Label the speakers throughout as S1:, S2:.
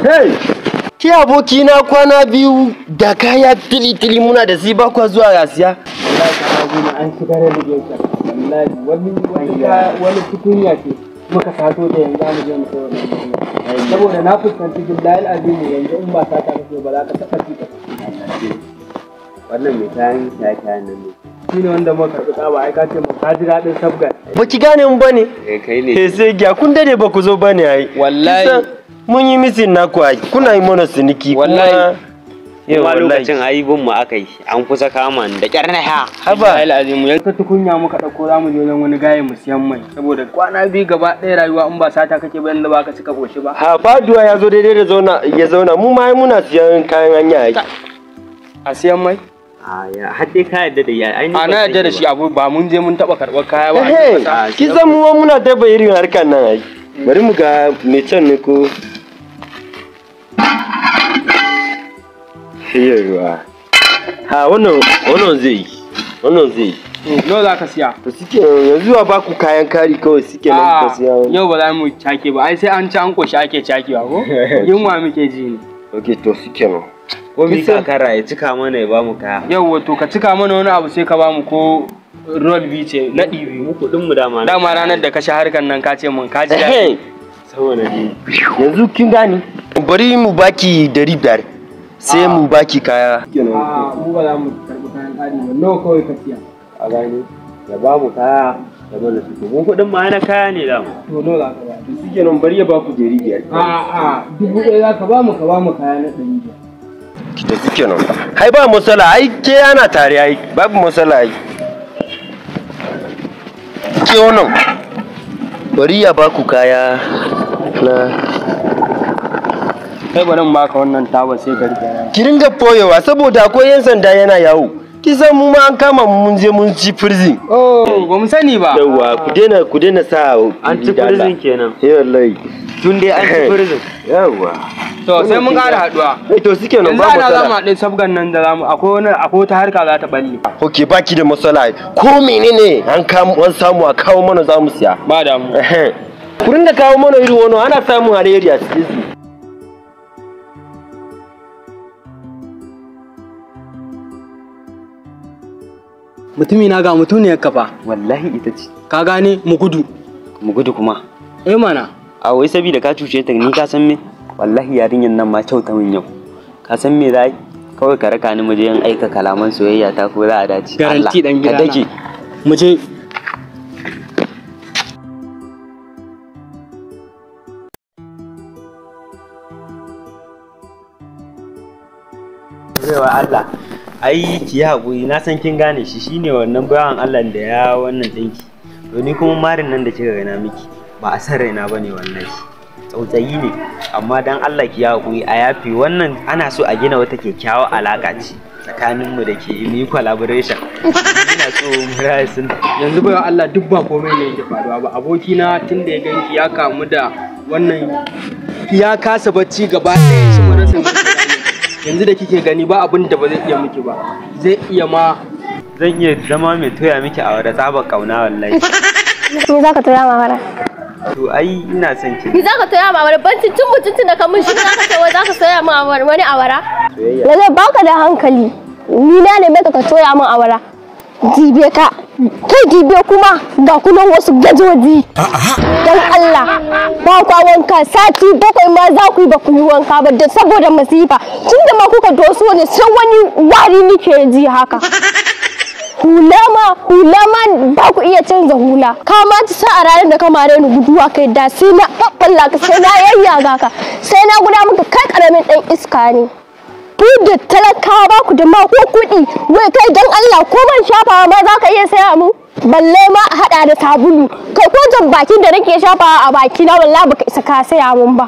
S1: Hey! Ki abokina kwana biyu da kaya tili muna da si ba kwa zuwa gasiya.
S2: Wallahi an shigar da wallahi wani tukunya ce muka sato da yanzu mu je mu sayar. Saboda na fuskanci billahi alazim yanzu in ba sata kake ba za ka taba ci ka.
S3: Wannan mai kayan kayan nan ne.
S2: Shine wanda muka karɓi tsaba ai ka ce mu ka ji dadin sabga.
S1: Ba ki gane mun bane?
S3: Kai ne.
S1: Sai gya kun dade ba ku zo bane ai.
S3: Wallahi
S1: mun yi misin naku ai. Kuna yi mana siniki
S3: wallahi. Kuma lokacin aibin mu aka yi an kusa kama da kyar na ha.
S1: Haba
S2: al'azimu yanzu tukunya muka dauko za mu je wajen wani gaye mu siyan mai saboda kwana biyu gaba ɗaya rayuwa in ba sata kake ba inda baka cika koshi ba.
S1: Ha faduwa ya zo daidai da ya zauna mu ma muna siyan kayan hanya ai.
S2: A siyan mai?
S3: Ya har dai ka yadda da ya ainihin.
S2: A na yadda da shi abu ba mun je mun taba karɓar kaya ba.
S1: Ki san mu muna taba irin harkan nan ai. Bari mu ga me can ne ko. Yawa. Ha wannan zai yi.
S2: Nawa za ka siya?
S1: To suke yanzu ba ku kayan kari kawai suke nan ka siya.
S2: Yau ba za mu cake ba ai sai an ci an koshi ake cakewa ko? Yunwa muke ji ne.
S1: Okay to suke nan.
S3: Ko mi ka kara ya cika mana ya bamu kaya.
S2: Yau wato ka cika mana wani abu sai ka bamu ko roll bice na ɗibi.
S3: Mu kuɗin mu dama.
S2: Dama ranar da ka sha harkan nan ka ce mun ka ji daɗi.
S3: Saboda ni.
S1: Yanzu kin gani? Bari mu baki 500 sai mu baki kaya.
S2: Mu ba za mu karɓi kayan ƙari ba. Nawa kawai ka siya?
S3: A gani ya bamu kaya da mana su. Mun kuɗin ma na kaya ne da mu.
S2: To nawa za ka ba?
S1: To suke nan bari ya baku 500.
S2: 1000 za ka ba mu kaya na 500.
S1: Da suke nan. Hai ba matsala ai ke ana tare ai babu matsala ai. Ke wannan bari ya baku kaya na
S2: kai bari in baka wannan taba sai ka rike.
S1: Ki ringa boyewa saboda akwai yan sanda yana yawo. Ki san mu ma an kama mu mun je mun ci prison.
S2: Oh, ba mu sani ba.
S1: Yawwa ku daina sa
S3: an ci prison kenan.
S1: Wallahi.
S3: Tun dai an ci prison.
S1: Yawwa.
S2: To sai mun ƙara haduwa.
S1: To suke nan ba
S2: matsala. Yanzu ana zama ɗin sabgan nan da zamu akwai wata harka za ta balle.
S1: Okay baki da matsala. Ko menene an samu a kawo mana za mu siya.
S2: Ba damu.
S1: Ku ringa kawo mana irin wannan ana samun alheri a cikin su.
S2: Mutumi na ga mutuniyar kafa.
S3: Wallahi ita ce.
S2: Ka gane mu gudu.
S3: Mu gudu kuma.
S2: Mana.
S3: A wai saboda ka cuce ta ni ka san me? Wallahi yarinyar nan ma kyauta min yau. Ka san me zai? Kawai ka raka ni mu je in aika kalaman soyayya ta ko za a dace.
S2: Garanti dan gida.
S3: Ka dake.
S2: Mu je.
S3: Baiwa Allah. Ai ki haƙuri na san kin gane shi shine wannan bayan Allah da ya wannan dinki. To ni kuma marin nan da kika gana miki ba a san raina bane wallahi. Tsautsayi ne amma dan Allah ki haƙuri a yafi wannan ana so a gina wata kyakkyawar alaka ce tsakanin mu da ke yi collaboration. Ina so mu rayu sun
S2: yanzu bayan Allah duk ba komai ne yake faruwa ba abokina tunda ya ganki ya kamu da wannan ya kasa bacci gaba ɗaya shi marasin yanzu da kike gani ba abin da ba zai iya miki ba zai iya ma
S3: zan iya zama mai toya miki a wada tsabar kauna wallahi.
S4: Me za ka toya ma wara?
S3: To ai ina son ki.
S4: Me za ka toya ma wara? Bancin tun mutuntun da kamun shi za ka ce wai za ka toya min wani awara? Da zai baka da hankali. Ni na ne ka toya min awara. Dibe ka. Kai dibe kuma ga kunan wasu gajoji. Dan Allah ba kwa wanka sati 7 ma za ku yi ba ku yi wanka ba da saboda masifa. Tunda ma kuka doso ne sai wani wari nike ji haka. Hula ma ba ku iya canza hula. Ka ma ci sa a ranar da ka mare ni guduwa kai da sai na babballa ka sai na yayyaga ka sai na guda maka kai karamin dan iska ne. Ku da talakawa ba ku da ma ko kuɗi wai kai dan Allah ko man shafawa ma za ka iya saya mu balle ma a hada da sabulu kai ko jan bakin da nake shafawa a baki na wallahi baka isa ka saya mun ba.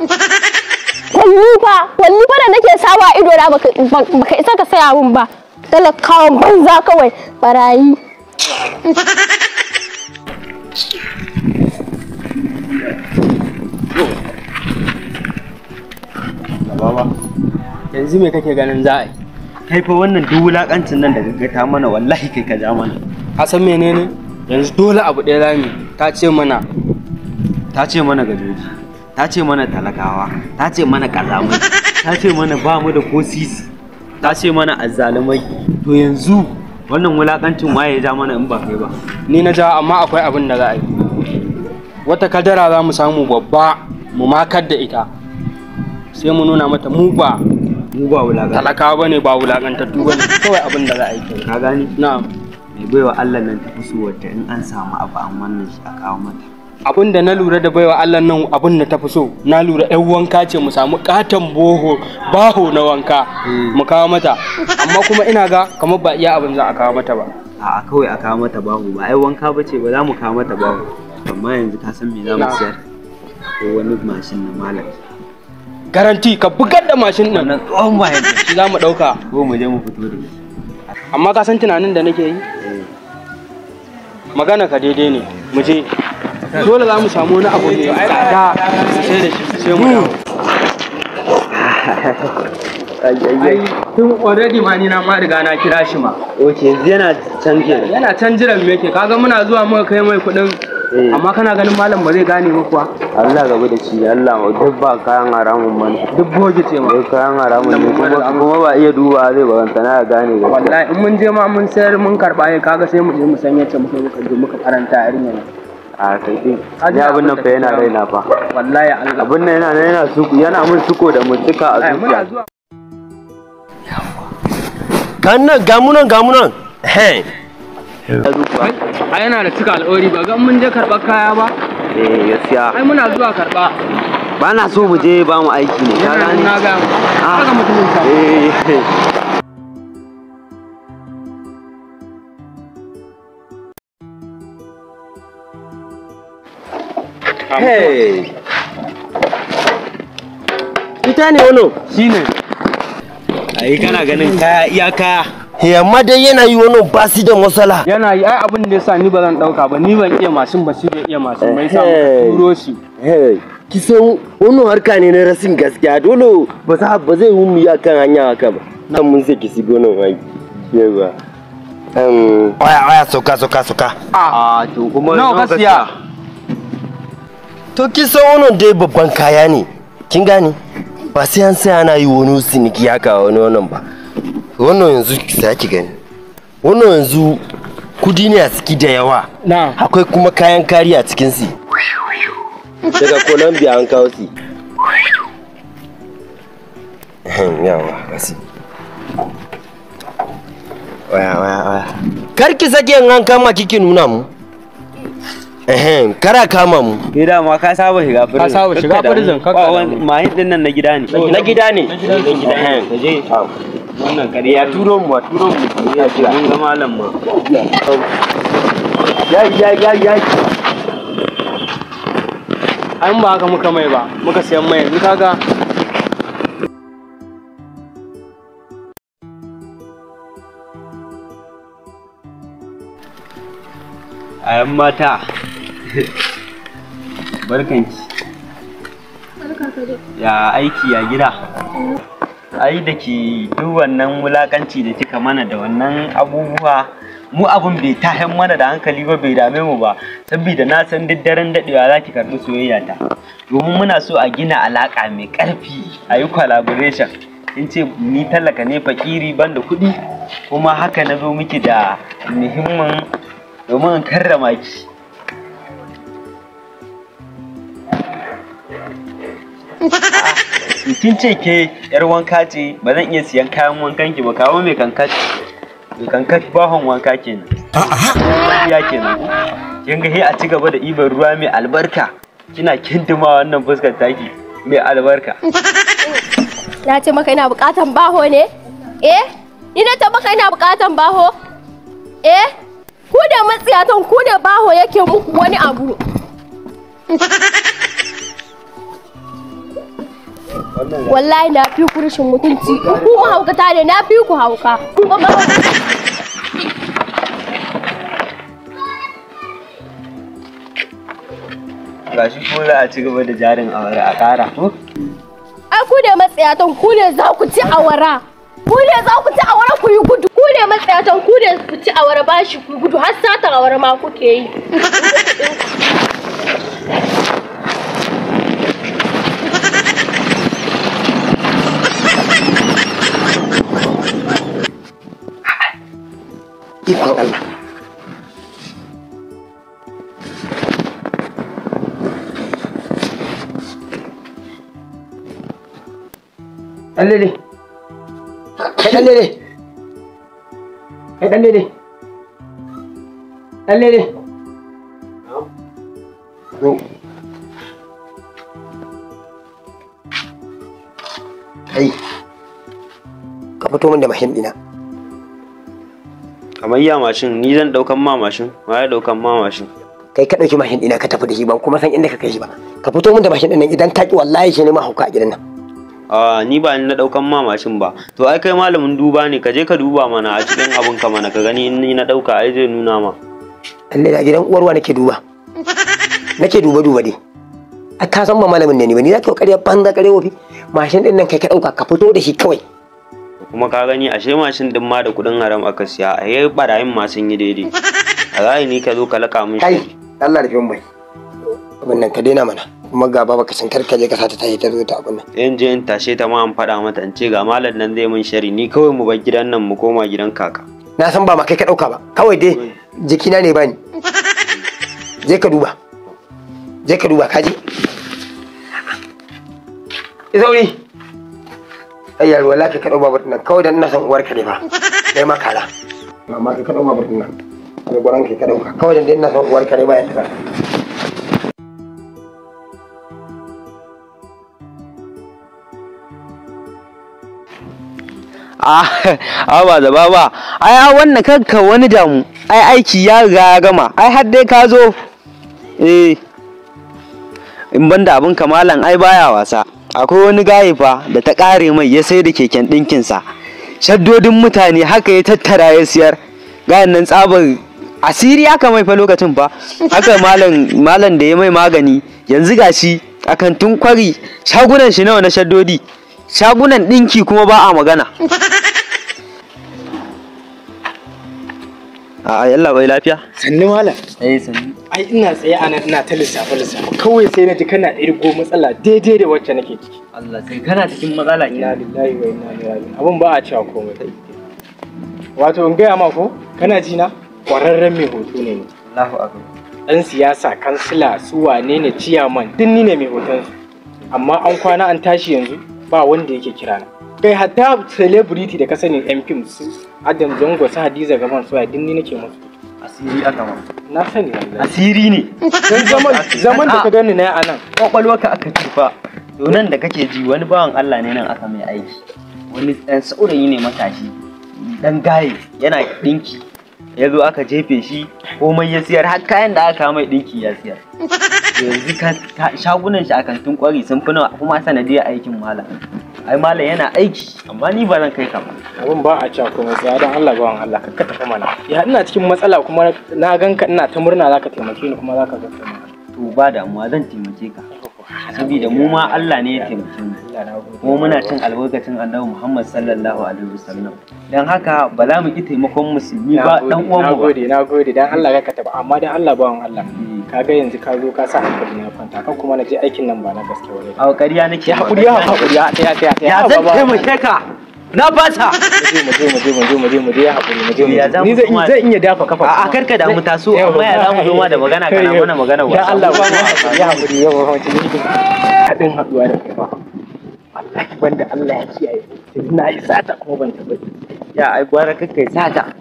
S4: Walli fa da nake sawa ido na baka isa ka saya mun ba. Talakawan banza kawai barayi.
S2: Baba yanzu me kake ganin za a yi?
S3: Kai fa wannan duk wulakancin nan da gaggata mana wallahi kai ka ja mana.
S2: Ka san menene? Yanzu dole abu ɗaya zamu ta ce mana
S3: gajoji ta ce mana talakawa, ta ce mana kazamai, ta ce mana ba mu da ko sisi, ta ce mana azzalumai. To yanzu wannan wulakancin waye ya ja mana in ba kai ba?
S2: Ni na ja, amma akwai abin da za a yi. Wata kadara za mu samu babba mu makar da ita, sai mu nuna mata mu ba talakawa bane, ba wulakantattu bane. Kawai abin da za a yi.
S3: Ka gani?
S2: Na'am.
S3: Mai baiwa Allah nan ta fi so wadda in an samu abu an wannan shi a kawo mata.
S2: Abin da na lura da baiwa Allah nan, abin da ta fi so, na lura ɗan wanka ce mu samu katon baho na wanka mu kawo mata. Amma kuma ina ga kamar ba iya abin za a kawo mata ba.
S3: A'a, kawai a kawo mata baho, ba ai wanka bace ba, za mu kawo mata baho. Amma yanzu ka san me za mu siyar? Ko wani mashin na malam.
S2: Garanti ka bugar da mashin nan.
S3: Wannan tsohon bayan
S2: shi za mu ɗauka.
S3: ko mu je mu fito da shi.
S2: Amma ka san tunanin da nake yi? Magana ka daidai ne, mu je. Dole za mu samu wani abu mai tsada sai da shi sai mu dawo. Ai tun already ma ni na ma riga na kira shi ma.
S3: Oke, yanzu yana can kenan.
S2: Yana can jiran me yake, kaga muna zuwa muka kai mai kuɗin. Amma kana ganin malam ba zai gane ba kuwa?
S3: Allah gaba da shi, Allah ma duk ba kayan haramun man.
S2: Duk boge ce ma.
S3: Duk kayan haramun ne kuma ba iya duba zai ba na ya gane ga.
S2: Wallahi in mun je ma mun sayar mun karɓa ya kaga sai mu je mu san yacce muka faranta irin yana.
S3: A kai din. Ni abin nan fa yana raina fa.
S2: Wallahi Allah.
S3: Abin nan yana mun suko da mutuka a zuciya.
S1: Kannan gamunan. Hey.
S2: Ai yana da cika alƙawari, ba ga mun je karɓar kaya ba?
S3: Gaskiya.
S2: Ai muna zuwa karɓa.
S3: Ba na so mu je ba mu aiki ne. Ka gani?
S2: Na ga. Kaga mutumin sa.
S3: Hey.
S1: Ita ne wannan?
S2: Shine.
S3: Ai kana ganin kaya iya kaya.
S1: Amma dai yana yi wannan ba su da matsala.
S2: Yana yi, ai abin da yasa ni ba zan dauka ba, ni ban iya mashin ba, shi bai iya mashin bai sa muka turo shi.
S1: Kisan wannan harka ne na rasin gaskiya, dole ba zai yi mu ya kan hanya haka ba. Nan mun sai kisi gonan aiki. Yawa. Waya soka.
S3: To kuma
S2: nawa ka siya?
S1: To kisan wannan dai babban kaya ne. Kin gane? Ba sai an sai ana yi wani siniki haka wani wannan ba. Wannan yanzu sai ki gani. Wannan yanzu kudi ne a ciki da yawa. Akwai kuma kayan kari a cikin su. Daga Colombia an kawo su. Yawa, kasi. Waya. Kar ki sake an kama kike nuna mu. Kara kama mu.
S3: Gida ma ka saba shiga prison.
S2: Ka saba shiga prison,
S3: kaka. Mahin din nan na gida ne.
S1: Na gida ne.
S3: Kaje. Wannan kare ya turo mu. Ya ce mun ga malam ma.
S1: Ya.
S2: An ba haka muka mai ba, muka siyan mai, yanzu kaga.
S3: Ayan mata. Barkanki. Ya aiki ya gida. Ai da ke duk wannan wulakanci da kika mana da wannan abubuwa, mu abun bai tahen mana da hankali ba, bai dame mu ba, saboda na san duk daren dadewa za ki karɓi soyayya ta. Domin muna so a gina alaka mai ƙarfi, a yi collaboration. In ce ni talaka ne fakiri ban da kuɗi, kuma haka na zo miki da muhimmin domin in karrama ki. Kin ce ke yar wanka ce, ba zan iya siyan kayan wankan ki ba, kawo mai kankat bahon wanka kenan. Ya kenan. Kin ga a ci gaba da ibar ruwa mai albarka, kina kindima wannan fuskar taki mai albarka.
S4: Na ce maka ina bukatan baho ne? Ni na ta maka ina bukatan baho? Ku da matsiyatan ku da baho yake muku wani abu. Wallahi na fi ku rashin mutunci. Ku mahaukata ne, na fi ku hauka.
S3: Gashi ko za a ci gaba da jarin awara a ƙara ko?
S4: Ai ku da matsiyatan ku ne za ku ci awara. Ku ne za ku ci awara ku yi gudu. Ku ne matsayatan ku ne ku ci awara bashi ku gudu har satan awara ma kuke yi.
S1: Ɗanlele. Kai ɗanlele. Kai ɗanlele. Ɗanlele. Zo. Kai. Ka fito min da mashin ɗina.
S3: Kamar ya mashin, ni zan ɗaukan ma mashin, ma ya ɗaukan ma mashin.
S1: Kai ka ɗauki mashin ɗina ka tafi da shi ban kuma san inda ka kai shi ba. Ka fito min da mashin ɗin nan idan ka ki wallahi shi ne ma hauka a gidan nan.
S3: Ni ba ni na ɗaukan ma mashin ba. To ai kai malamin duba ne, ka je ka duba mana a cikin abun ka mana ka gani in ni na ɗauka ai zai nuna ma.
S1: Allah da gidan uwarwa nake duba. Nake duba dai. A ka san ba malamin ne ni ba ni za ka ƙarya banza ƙarya wofi. Mashin ɗin nan kai ka ɗauka ka fito da shi kawai.
S3: Kuma ka gani ashe mashin din ma da kuɗin haram aka siya, a yayi barayin ma sun yi daidai. A zai ni ka zo ka laka min
S1: Kai Allah da bai. Abin nan ka daina mana. Kuma ga baba ka san kar ka je ka sata ta yi ta zo ta abin nan.
S3: in je in tashe ta ma an faɗa mata in ce ga malam nan zai min shari ni kawai mu bar gidan nan mu koma gidan kaka.
S1: Na san ba ma kai ka ɗauka ba. Kawai dai jikina ne bani. Je ka duba. Je ka duba kaji. Izauri. Ai yaro wallahi ka ɗau babur nan kawai dan ina san uwarka ne fa. Kai ma kala. Amma kai ka ɗau babur nan. Kai gwaran kai ka ɗauka kawai dan ina san uwarka ne ba ya tafi.
S5: ba da baba ai wannan kanka wani damu ai aiki ya riga ya gama ai har dai ka zo in banda abin kamalan ai baya wasa akwai wani gaye fa da ta kare mai ya sai da keken ɗinkin sa shaddodin mutane haka ya tattara ya siyar gayan nan tsabar asiri aka mai fa lokacin fa haka malam da ya mai magani yanzu gashi akan tun kwari shagunan shi nawa na shaddodi shagunan ɗinki kuma ba a magana. Yalla bai lafiya?
S2: Sannu malam.
S5: Sannu.
S2: Ai ina tsaye a nan ina ta lissafe kawai sai na ji kana ɗirgo matsala daidai da wacce nake ciki.
S5: Allah sai kana cikin matsala
S2: Inna lillahi wa inna ilaihi raji'un. Abun ba a cewa komai. Wato in gaya ma ko kana ji na ƙwararren mai hoto ne.
S5: Allahu akbar.
S2: Ɗan siyasa, kansila, su wane ne ciyaman duk ni ne mai hoton su. Amma an kwana an tashi yanzu ba wanda yake kira na. Kai hatta celebrity da ka sani yan fim su Adam Zango su Hadiza Gaban su din ni nake musu.
S5: Asiri aka ma.
S2: Na sani wallahi.
S5: Asiri ne.
S2: Dan zaman da ka gani na a nan.
S5: Kwakwalwarka aka tufa. To nan da kake ji wani bawan Allah ne nan aka mai aiki. Wani ɗan saurayi ne matashi. Dan gaye yana ɗinki. Ya zo aka jefe shi komai ya siyar har kayan da aka mai ɗinki ya siyar. Yanzu shagunan shi a kantin kwari sun fi nawa kuma sanadiyar aikin malam. Ai malam yana aiki amma ni ba zan kai ka ba.
S2: Abun ba a cewa komai sai dan Allah bawan Allah ka tafi mana. Ya ina cikin matsala kuma na ganka ina ta murna zaka taimake ni kuma zaka ga mana.
S5: To ba damuwa zan taimake ka. Saboda mu ma Allah ne ya taimake mu. Kuma muna cin albarkacin Annabi Muhammad sallallahu alaihi wasallam. Dan haka ba za mu ki taimakon musulmi ba dan uwan mu.
S2: Nagode dan Allah ka tafi amma dan Allah bawan Allah. Kaga yanzu ka zo ka sa hankali na kwanta kan kuma na je aikin nan ba na gaske wani.
S5: A ƙarya nake.
S2: Ya hakuri ya
S5: zan taimake ka. Na fata.
S2: Mu je ya hakuri ni zan iya dafa kafa.
S5: A karka da mu taso amma ya zamu zo ma da magana kana mana magana wa.
S2: Ya Allah ba ya hakuri ya ba mutum hadin haduwa da kai ba. Wallahi banda Allah ya kiyaye. Na yi sata kuma ban tabbata.
S5: Ya ai gwara kai sata.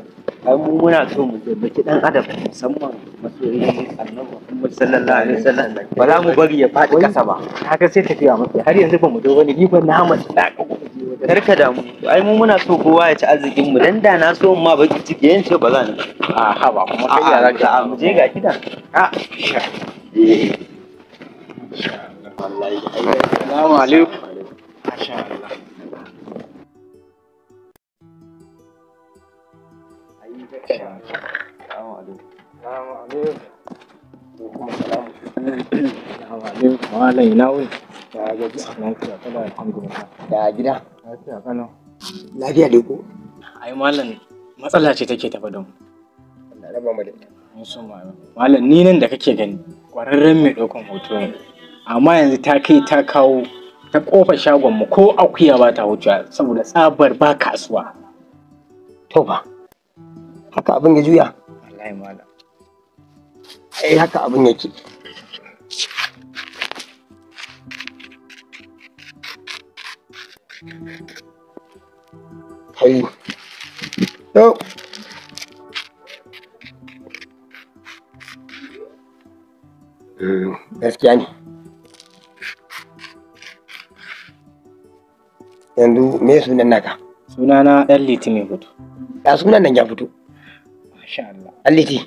S5: Ai mu muna so mu tabbaki dan adam musamman masoyin Annabi Muhammad sallallahu alaihi wasallam ba za mu bari ya faɗi kasa ba.
S2: Kaga sai tafiya maka har yanzu ba mu zo wani ni ban na hamata da ka
S5: karka da mu ai mu muna so kowa ya ci arzikin mu dan da na so ma baki ciki yan ce ba za ni
S2: a ha ba kuma kai ya zaka
S5: mu je ga kidan
S2: wallahi assalamu alaikum masha Allah Malai na wuni. Ya gaji lafiya kada alhamdulillah.
S1: Da gida.
S2: Lafiya kalau.
S1: Lafiya dai ko?
S2: Ai malam matsala ce take tafa da mu.
S1: Allah raba mu da ita.
S2: Malam ni nan da kake gani kwararren mai ɗaukan hoto ne. Amma yanzu ta kai ta kawo ta kofar shagon mu ko akuya ba ta wuce saboda tsabar ba kasuwa.
S1: To ba. Haka abin ya juya.
S2: Wallahi malam.
S1: Haka abin yake. Kai. To. Gaskiya ne. Yanzu me sunan naka?
S2: Sunana ɗan Liti mai fito.
S1: Ya sunan nan ya fito.
S2: Masha Allah.
S1: Alliti,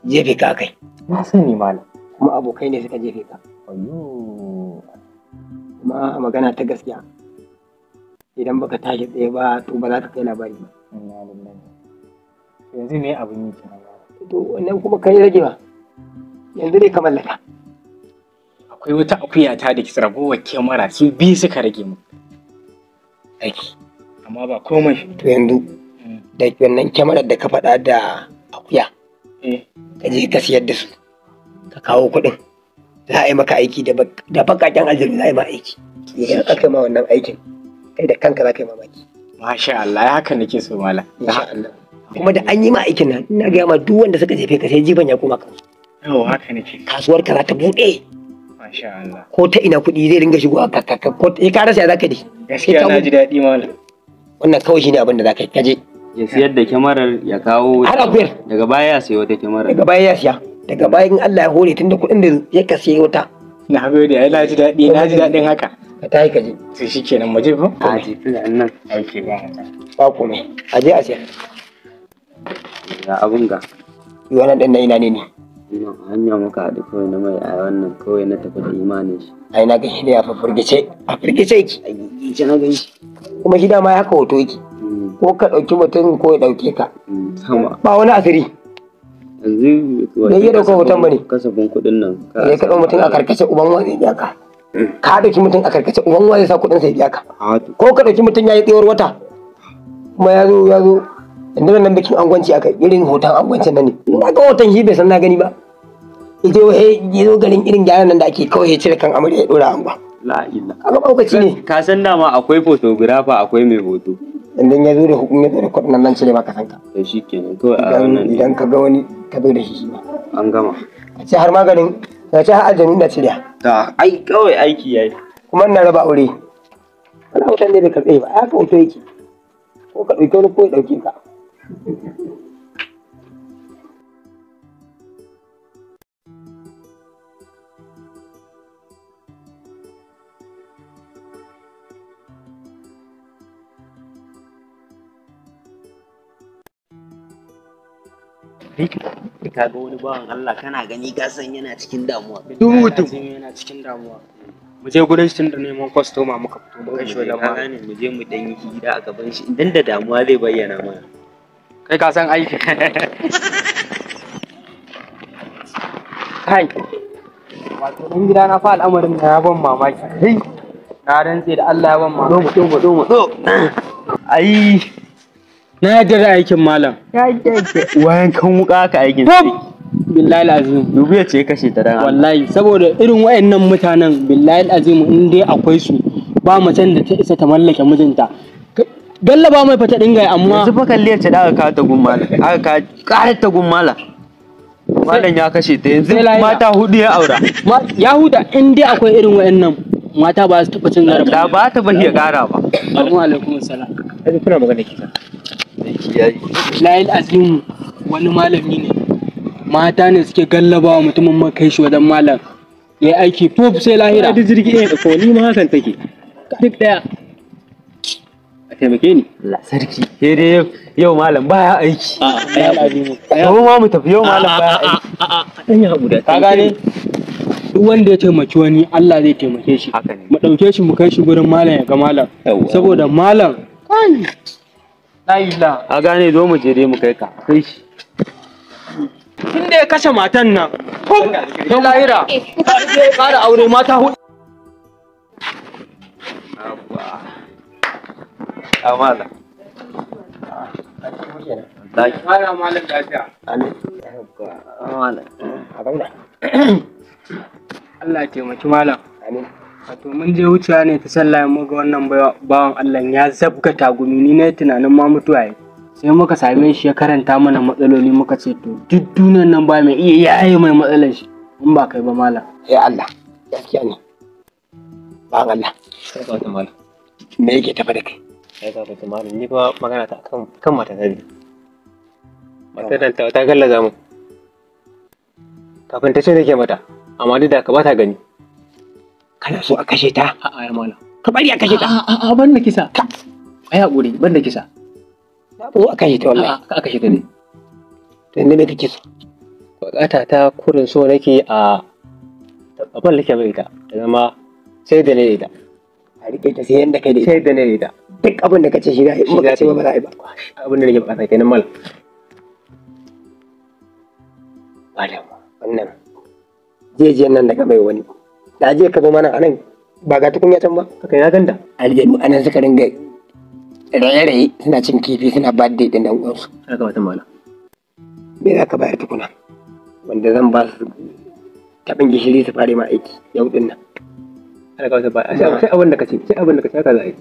S1: jefe ka kai.
S2: Na sani malam.
S1: Kuma abokai ne suka jefe ka.
S2: Ayyo.
S1: Kuma magana ta gaskiya. Idan baka tashi tsaye ba to ba za ka kai labari ba.
S2: Inna lillahi. Yanzu me abin yi kenan?
S1: To wannan kuma kai rage ba. Yanzu dai ka mallaka.
S2: Akwai wata akuya ta da ki ragowar kyamara su biyu suka rage mu.
S1: Aiki.
S2: Amma ba komai.
S1: To yanzu da wannan kyamarar da ka faɗa da akuya. Ka je ka siyar da su. Ka kawo kuɗin. Za a yi maka aiki da bakaken aljanu za a yi ma aiki. Idan aka yi ma wannan aikin kai da kanka za ka yi mamaki.
S2: Masha Allah ya haka nake so malam.
S1: Insha Allah. Kuma da an yi ma aikin nan ina gaya ma duk wanda suka jefe ka sai jiban ya koma kansu.
S2: Yau haka nake.
S1: Kasuwar ka za ta buɗe.
S2: Masha Allah.
S1: Ko ta ina kuɗi zai ringa shigowa ka ko ka rasa ya zaka di.
S2: Gaskiya na ji daɗi malam.
S1: Wannan kawai shine abin da zaka yi kaje.
S3: Ya siyar da kyamarar ya kawo
S1: Har akuyar.
S3: daga baya ya sayo wata kyamarar.
S1: Daga baya ya siya. Daga bayan Allah ya hore tunda kuɗin da ya ka siya wata.
S2: Na gode ai na ji daɗin haka.
S1: Ka tayi kaje.
S2: To shikenan mu je ko?
S3: A jifi da nan.
S2: Okay ba haka.
S1: Ba komai. Aje a siya.
S3: Ga abun ga.
S1: Wannan ɗan na ina ne ne.
S3: Ina hanya muka haɗu kawai na mai a wannan kawai na tafi da imanin shi.
S1: Ai na ga shi ne a firgice. A firgice yake.
S3: A gigice na gan shi.
S1: Kuma shi dama ya haka hoto yake. Ko ka ɗauki mutum ko ya ɗauke ka.
S3: Sama.
S1: Ba wani asiri.
S3: Yanzu
S1: Bai iya ɗaukar hoton ba ne.
S3: kasafin kuɗin nan.
S1: Sai ka ɗau mutum a karkace uban wa zai biya ka. Ka ɗauki mutum a karkace uban wa zai sa kuɗin sai biya ka. Ko ka ɗauki mutum ya yi tsayuwar wata. Kuma ya zo yanzu nan bikin angwanci aka irin hoton angwancin nan ne. Na ga hoton shi bai san na gani ba. Ije ya zo garin irin gyaran nan da ake kawai ya cire kan amarya ya ɗora angwa.
S3: La'ila.
S1: Kaga ɓaukaci ne.
S3: Ka san dama akwai photographer akwai mai hoto.
S1: Idan ya zo da kuɗin nan cire maka sanka.
S3: To shi kenan kawai a wannan.
S1: Idan ka ga wani ka zo da shi ba.
S3: An gama.
S1: A ce har maganin ka ce har aljanu na cire.
S3: Ta ai kawai aiki yayi.
S1: Kuma ina raba aure. Wani hoton ne bai karɓe ba. Haka hoto yake. Ko ka ɗauki wani ko ya ɗauke ka.
S3: Ka ga wani bawan Allah kana gani ka san yana cikin damuwa.
S2: Mutum yana cikin damuwa. Mu je gurin shi da neman kwastoma muka fito muka shi wajen
S3: Ka gane mu je mu dan yi hira a gaban shi idan da damuwa zai bayyana mana.
S2: Kai ka san aiki. Kai. Wato dan gida na fa al'amarin da ya ban mamaki. Kai. Na rantse da Allah ya ban mamaki.
S3: Do. Ai
S2: Na yarda da aikin malam.
S3: wayan kan wuka ka aikin
S2: Pop!
S3: sai.
S2: Billahi azim.
S3: Dubu ya ce kashe ta dan Allah.
S2: Wallahi saboda irin wayannan mutanen billahi azim in dai akwai su ba macen da ta isa ta mallake mijinta. Gallaba mai fata dinga amma
S3: Yanzu fa kalle ce da aka kawo ta gummala. Aka kawo ta gummala. Malam ya kashe ta yanzu
S2: Sai lahira.
S3: mata hudu ya aura.
S2: Yahuda in dai akwai irin wayannan mata ba su taɓa cin zarafi.
S3: Da ba ta bashi ya kara ba.
S2: Assalamu alaikum salam.
S1: Kaji kuna magana kisa.
S2: Lahil azim wani malami ne. Mata ne suke gallaba wa mutumin makai shi wajen malam. Ya aiki pop sai lahira.
S1: Duk jirgi ɗaya da ko ni ma hakan take.
S2: Duk ɗaya.
S1: A taimake ni.
S3: Allah sarki. Sai dai yau malam baya aiki.
S2: Lahil azim.
S3: Yau ma mu tafi yau malam baya aiki.
S1: Dan ya haƙu da
S2: Ka gane? Duk wanda ya taimaki wani Allah zai taimake shi.
S3: Haka ne.
S2: Mu ɗauke shi mu kai shi gurin malam ya ga malam.
S1: Yawwa.
S2: Saboda malam. La
S3: A gane zo mu je dai mu kai ka. Kai shi.
S2: Tun da ya kashe matan nan. Ta lahira. Zai ƙara aure mata hudu.
S3: Amala. Laki.
S2: Ƙara malam lafiya.
S3: Amala.
S1: A zauna.
S2: Allah ya taimaki malam.
S1: Amin.
S2: Wato mun je wucewa ne ta sallah mu ga wannan bawan Allah ya zabga tagumi ni na tunanin ma mutuwa yi. Sai muka same shi ya karanta mana matsaloli muka ce to duk duniyar nan ba mai iya yaye mai matsalar shi in ba kai ba malam.
S1: Ya Allah. Gaskiya ne.
S2: ba Allah
S3: Sai ka wata malam.
S2: me yake tafa da kai
S3: Sai ka wata malam. Ni fa magana ta kan mata ta biyu. Matar nan ta gallaza mu. Kafin ta ce nake mata, amma duk da ka ba ta gani.
S2: kana so a kashe ta
S3: A'a ya malam.
S2: ka bari a kashe ta
S3: A'a ban da kisa. Ai haƙuri ban da kisa.
S2: na so a kashe ta wallahi
S3: A'a ka kashe ta ne.
S2: to yanzu me kake so
S3: Bukata ta kurin so nake a abin da ke mai ita. Da zama sai da ne da ita.
S2: a rike ta sai yanda kai da ita
S3: Sai da ne da ita.
S2: duk abin da kace shi da in baka ce ba ba za a yi ba
S3: Abin da nake bukata kenan malam.
S2: malam wannan jejiyan nan daga mai wani da je ka zo mana anan ba ga tukunya can ba
S3: Haka ya ganda.
S2: aljanu anan suka ringa raye-raye suna cin kifi suna ba da ɗin dan uwansu
S3: Haka wata malam.
S2: me za ka bayar tukuna wanda zan ba su taɓin gishiri su fare ma aiki yau din nan
S3: Haka wata malam. Sai abin da kace, sai abin da kace haka za a yi.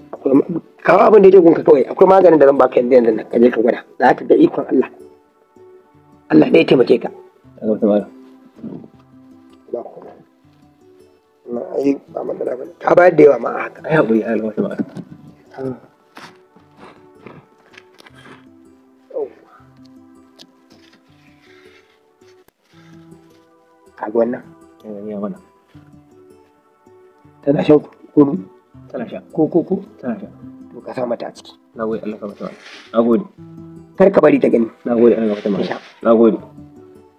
S2: kawo abin da yake gunka kawai akwai maganin da zan baka yanzu yanzu nan ka je ka gwada za ka ga ikon Allah Allah ne ya taimake ka
S3: Haka wata malam.
S2: ba kuma na ai ba matsala ba ka bayar da yawa ma a haka
S3: Ai haƙuri ai wata malam.
S2: ka ga wannan
S3: Ya mana.
S2: tana shan kunu
S3: Tana sha.
S2: ko
S3: Tana sha.
S2: to ka sa mata a ciki
S3: Na gode Allah ka wata malam. Na gode.
S2: kar ka bari ta gani
S3: Na gode Allah ka wata malam. Na gode.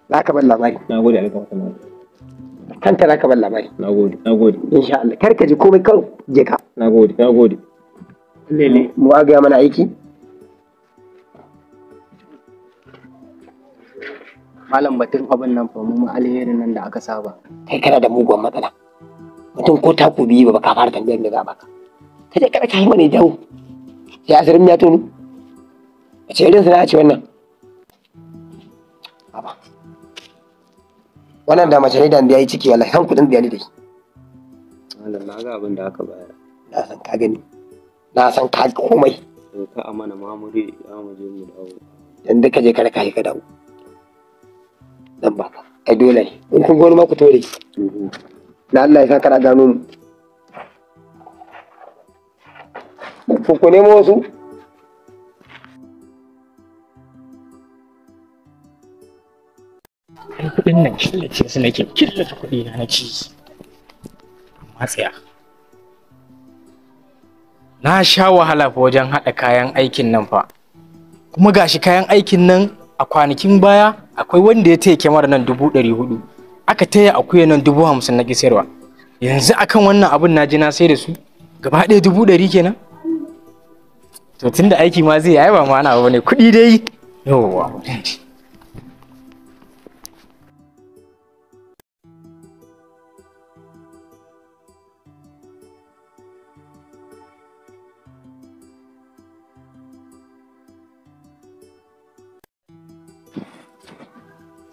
S2: za ka bar labari
S3: Na gode Allah ka wata malam.
S2: kanta za ka bar labari
S3: Na gode. Na gode.
S2: insha Allah kar ka ji komai kawai je ka
S3: Na gode. Na gode.
S2: lele mu aga mana aiki
S6: Malam batun abin nan fa mu alherin nan da aka saba.
S2: kai kana da mugun matsala mutum ko taku biyu ba ka fara tambayar da za baka ka je kada ka yi mana jawo ya asirin ya tonu a ce irin sana'a ce wannan Haba. wannan da mace ne da biya yi ciki wallahi san kudin biya ni da shi
S3: Malam na ga abin da aka bayar.
S2: na san ka gani na san ka ga komai
S3: Sai ka amana mamuri za mu je mu dawo.
S2: yanzu ka je kada ka yi ka dawo dan baka ai dole ne in kun gano ma ku tore na Allah ya sa kana gano mu ku nemo wasu
S7: ai kuɗin nan killace su nake killace kuɗi na ci amma tsaya na sha wahala fa wajen haɗa kayan aikin nan fa kuma gashi kayan aikin nan a kwanakin baya akwai wanda ya taya kyamar nan 400 aka taya akuya nan 50,000 na kisarwa yanzu akan wannan abun na ji na sai da su gaba ɗaya 100,000 kenan to tunda aiki ma zai yi ba ma ana abu ne kuɗi dai yawwa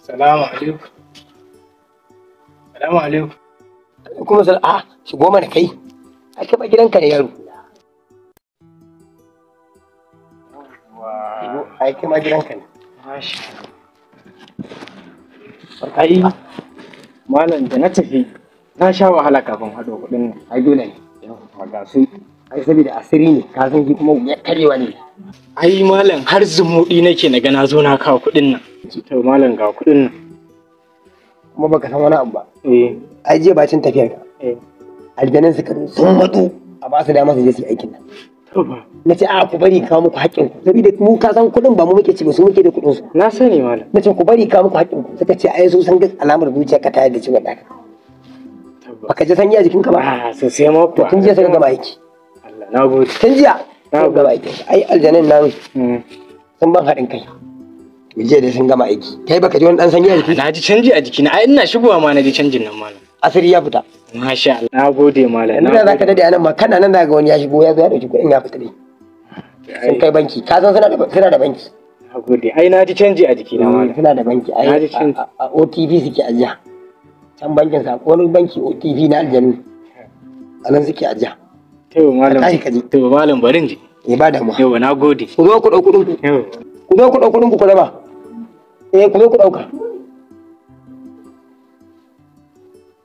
S7: Salamu alaikum. Salamu alaikum.
S2: kuma sai a shigo mana kai ai kai ba gidanka ne yaro shigo ai kai ma gidanka ne
S7: Ai, malam da na tafi na sha wahala kafin haɗo kuɗin nan.
S2: ai dole ne
S7: Ga su.
S2: ai saboda asiri ne ka san shi kuma ya karewa ne
S7: Ai, malam har zumuɗi nake na ga na zo na kawo kuɗin nan. To, malam ga kuɗin nan.
S2: kuma baka san wani abu ba
S7: Eh,
S2: ai je bacin tafiyar ka
S7: eh.
S2: aljanan suka zo sun matsu a ba su dama su je su yi aikin nan
S7: To ba.
S2: na ce a ku bari kawo muku haƙƙin ku saboda mu ka san kuɗin ba mu muke ci ba su muke da kuɗin su
S7: Na sani malam.
S2: na ce ku bari kawo muku haƙƙin ku suka ce ai su san ga alamar zuciya ka tayar da ciwon ɗaka baka ji sanyi a jikinka ba
S7: Ah, sosai ma
S2: to
S7: kuwa.
S2: tun jiya sai gama aiki
S7: Allah na gode.
S2: tun jiya sai gama aiki ai aljanan nan
S7: Mm.
S2: sun ban haɗin kai jiya da sun gama aiki kai baka ji wani ɗan sanyi a jiki
S7: Na ji canji a jikina. Ai, ina shigowa ma na ji canjin nan malam.
S2: asiri ya fita
S7: Masha Allah. Na gode malam.
S2: yanzu da zaka dade anan ma kana nan daga wani ya shigo ya zo ya ɗauki kuɗin ya fita dai sun kai banki ka san suna da banki
S7: Na gode. Ai, na ji canji a jikina malam.
S2: suna da banki
S7: Na
S2: ai
S7: ji canji.
S2: a OTP suke ajiya can bankin sa ko wani banki OTP na aljanu a nan suke ajiya
S7: To malam.
S2: Ka tashi ka je.
S7: To malam barin ji.
S2: ya ba damuwa
S7: Yau na gode.
S2: ku zo ku ɗau kuɗin ku
S7: Yau.
S2: ku zo ku ɗau kuɗin ku raba ku zo ku ɗauka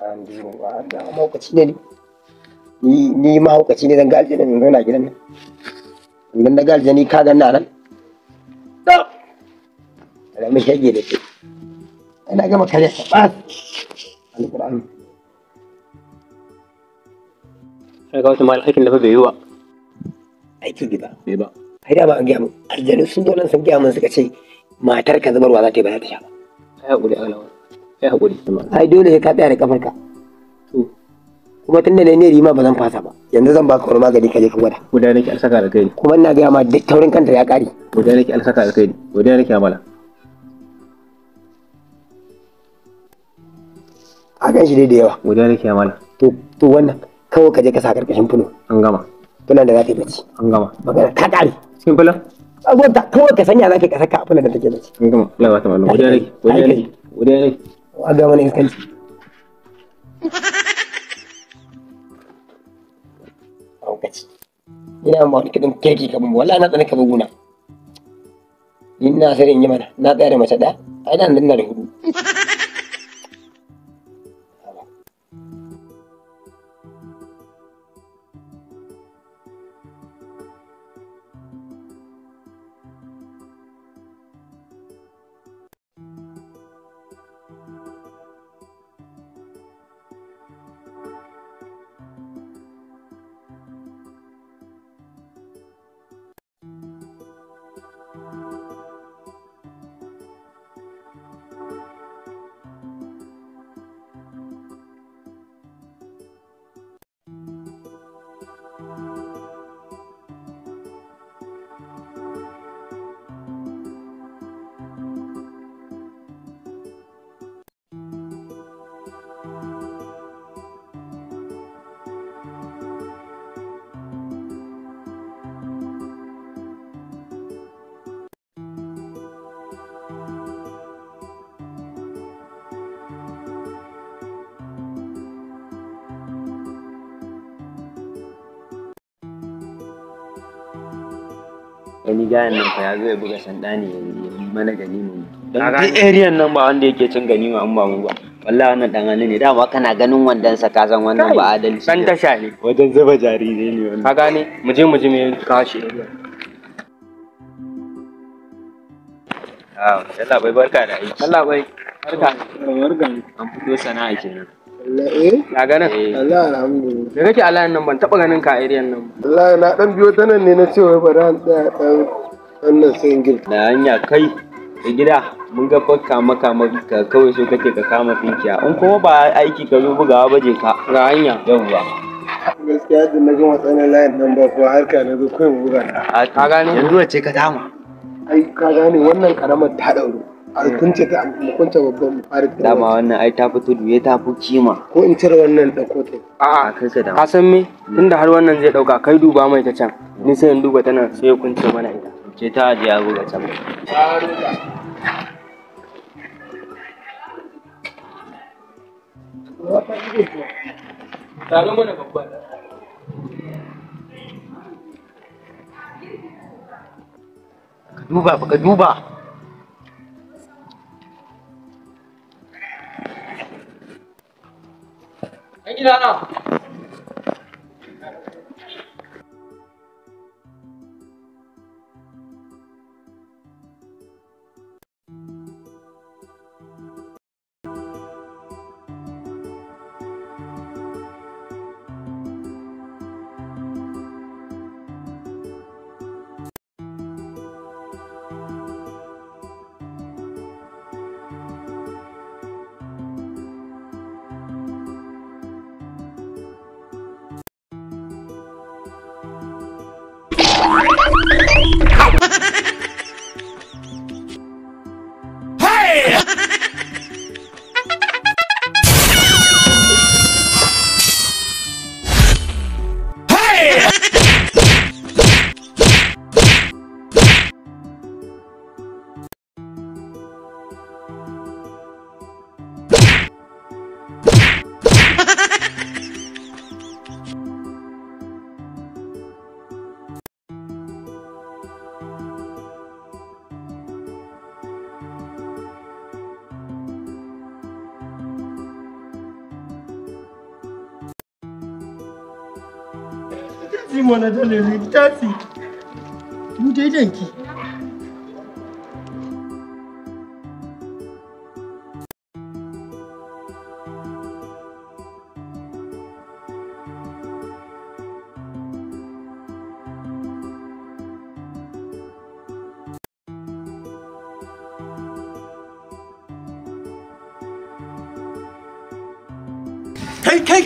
S2: an biyu ba da lokaci ne
S1: ni mahaukaci ne zan ga aljani in zauna gidan nan. Idan na ga aljani ka ganna nan. Alamun shage da ke. Ina gama kare sabas. Alƙur'ani.
S6: Sai ga wata mal aikin da fa bai yi wa.
S1: Aikin gida.
S6: Bai ba.
S1: Ai da ba an gaya min aljanu sun zo nan sun gaya min suka ce matar ka zubarwa za ta yi ba za ta sha ba.
S6: Ai hakuri alawa. Ai hakuri.
S1: Ai dole sai ka tsaya da kafarka. Kuma tun da na ne rima ba zan fasa ba. Yanzu zan baka wani magani ka je ka gwada.
S6: Guda nake alsaka da kai ne.
S1: Kuma ina gaya ma duk taurin kanta ya ƙare.
S6: Guda nake alsaka da kai ne. Guda nake amala.
S1: A gan shi dai da yawa.
S6: Guda nake amala.
S1: To wannan kawai ka je ka sa karkashin fulo.
S6: An gama.
S1: Fulan da za ta yi bacci.
S6: An gama.
S1: Magana ka ƙare.
S6: Cikin fulan?
S1: Agwanta kawai ka sanya za ka saka a fulan da take bacci.
S6: An gama. Allah ba ta mallam. Guda nake. Guda nake. Guda nake.
S1: A ga mana iskanci. Aukaci. Ina ma wani kiɗin kirki ka bin wallahi na tsani ka buguna. Ni ina sai in yi mana na tsaya da mace ɗaya. Ai da nan da hudu.
S3: Wani gayan nan fa ya zo ya buga sanda ne ya yi mana ganima. Don duk area nan ba wanda yake cin ganima an ba mu ba. Wallahi wannan dan hannu ne dama kana ganin wandansa ka san wannan ba adalci.
S2: Dan tasha ne.
S3: Wajen zuba jarirai ne wannan.
S2: Ka gane mu je me kashi.
S3: Allah bai barka da aiki.
S2: Allah bai barka.
S6: Barka.
S3: An fito sana'a kenan.
S2: Ya ganin?
S8: Allah alhamdulillah.
S2: Da kake alayan nan ban taba ganin ka a area nan ba.
S8: Allah na dan biyo ta nan ne na cewa bari an tsaya dan wannan sayin gil.
S3: Da hanya kai da gida mun ga fakka maka ka kawai so kake ka kama finkiya. In kuma ba aiki ka zo bugawa ba je ka.
S2: Ga hanya.
S3: Yawwa.
S8: Gaskiya da na ga matsalar layin nan ba ko harka na zo kai mu buga.
S3: Ka gane? Yanzu wace ka dama.
S8: Ai ka gane wannan karamar ta dauro. A kunce ta mu kunce babban mu fara.
S3: Dama wannan ai ta fito duye ta fi kima.
S8: Ko in cire wannan dauko ta.
S2: A'a
S3: kai ka
S2: ka san me tunda har wannan zai dauka kai duba mai ta can ni sai in duba ta nan sai ya kunce mana ita
S3: ce ta ajiya buga can
S2: Tare mana babba
S3: ka duba
S2: Ai gidana
S1: Simona da lele tasi. Mu dai danki.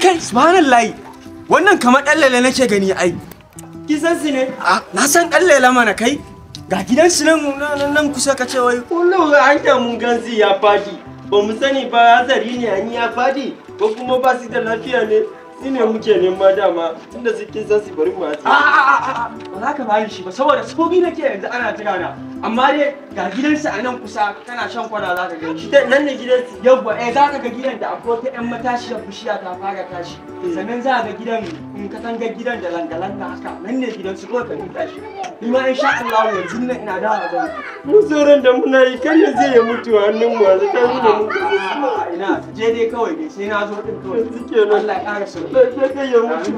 S2: Kai, subhanallahi. Wannan kamar ɗallala nake gani ai. Ki san su ne? Na san ɗallala mana kai. Ga gidansu nan kusa ka ce wai.
S1: Kullum an ta mun gansi ya fadi. Ba mu sani ba hatsari ne an ya fadi ko kuma ba su da lafiya ne. Shi ne muke nema dama tunda suke san su bari mu hatsi.
S2: Ba za ka bani shi ba saboda sauri nake yanzu ana jira na. Amma dai ga gidansu a nan kusa kana shan kwana za ka gani.
S1: Nan ne gidansu.
S2: Yawwa za ka ga gidan da akwai wata 'yan matashiyar bishiya ta fara tashi. Sannan za ka ga gidan in ka san ga gidan da langa-langa haka nan ne gidansu kawai ka duka shi. Ni ma in sha Allah yanzu nan ina dawa zan.
S1: Mu tsoron da muna yi kan ya zai ya mutu a hannun mu a zata da mu.
S2: Ina je dai kawai dai sai na zo din kawai.
S1: Suke nan.
S2: Allah ya ƙara sauki.
S1: Sai ya mutu.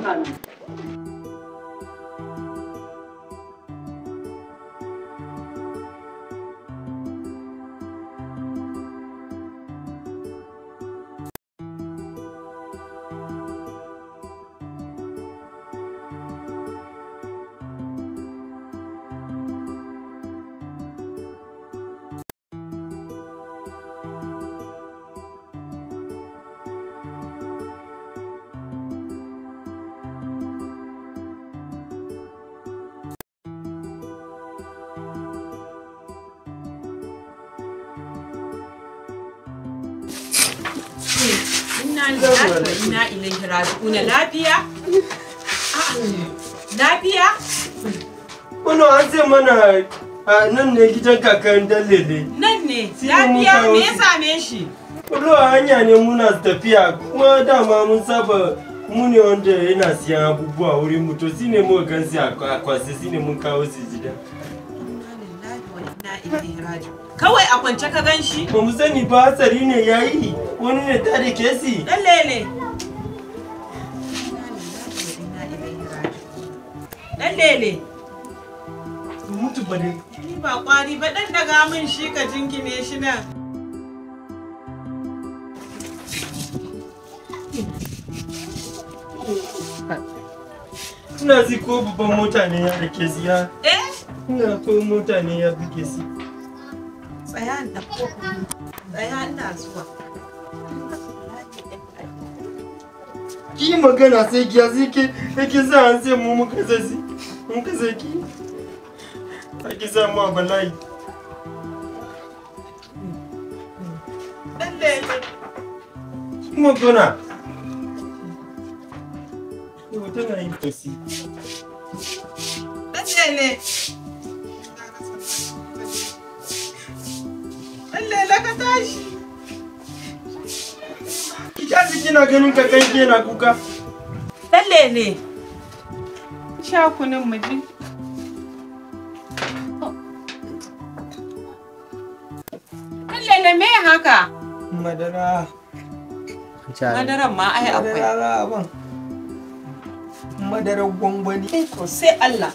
S9: Ina ilaihi raji'una lafiya? Lafiya?
S1: Wannan an ce mana nan ne gidan kakan Dallele.
S9: Nan ne. Lafiya me ya same shi?
S1: Kullum a hanya ne muna tafiya kuma dama mun saba mu ne wanda yana siyan abubuwa wurin mu to shine muka gansi a kwase shine mun kawo su gida.
S9: Kawai a kwance ka gan shi?
S1: Ba mu sani ba hatsari ne yayi wani ne ta da kesi.
S9: Dallele. Dallele.
S1: Mutu ba dai.
S9: Ni ba kwari ba dan daga min shi ka jingine shi nan.
S1: Ina ji ko babban mota ne ya da kesi ya. Ina ko mota ne ya buge si.
S9: Tsaya da ko. Tsaya ina zuwa.
S1: Ki magana sai ki yazi ki yake sa an sai mu muka sasi. Mun ka saki. Ake sa mu a bala'i.
S9: Dallele.
S1: Ki magana. Ko tana yin kasi.
S9: Dallele. Dallele ka tashi.
S1: Ki kina ganin kakan ki yana kuka.
S9: Dallele. Sha kunun miji. Dallele me haka?
S1: Madara.
S9: Madaran ma ai akwai.
S1: Madarar gwangwani.
S9: Ko sai Allah.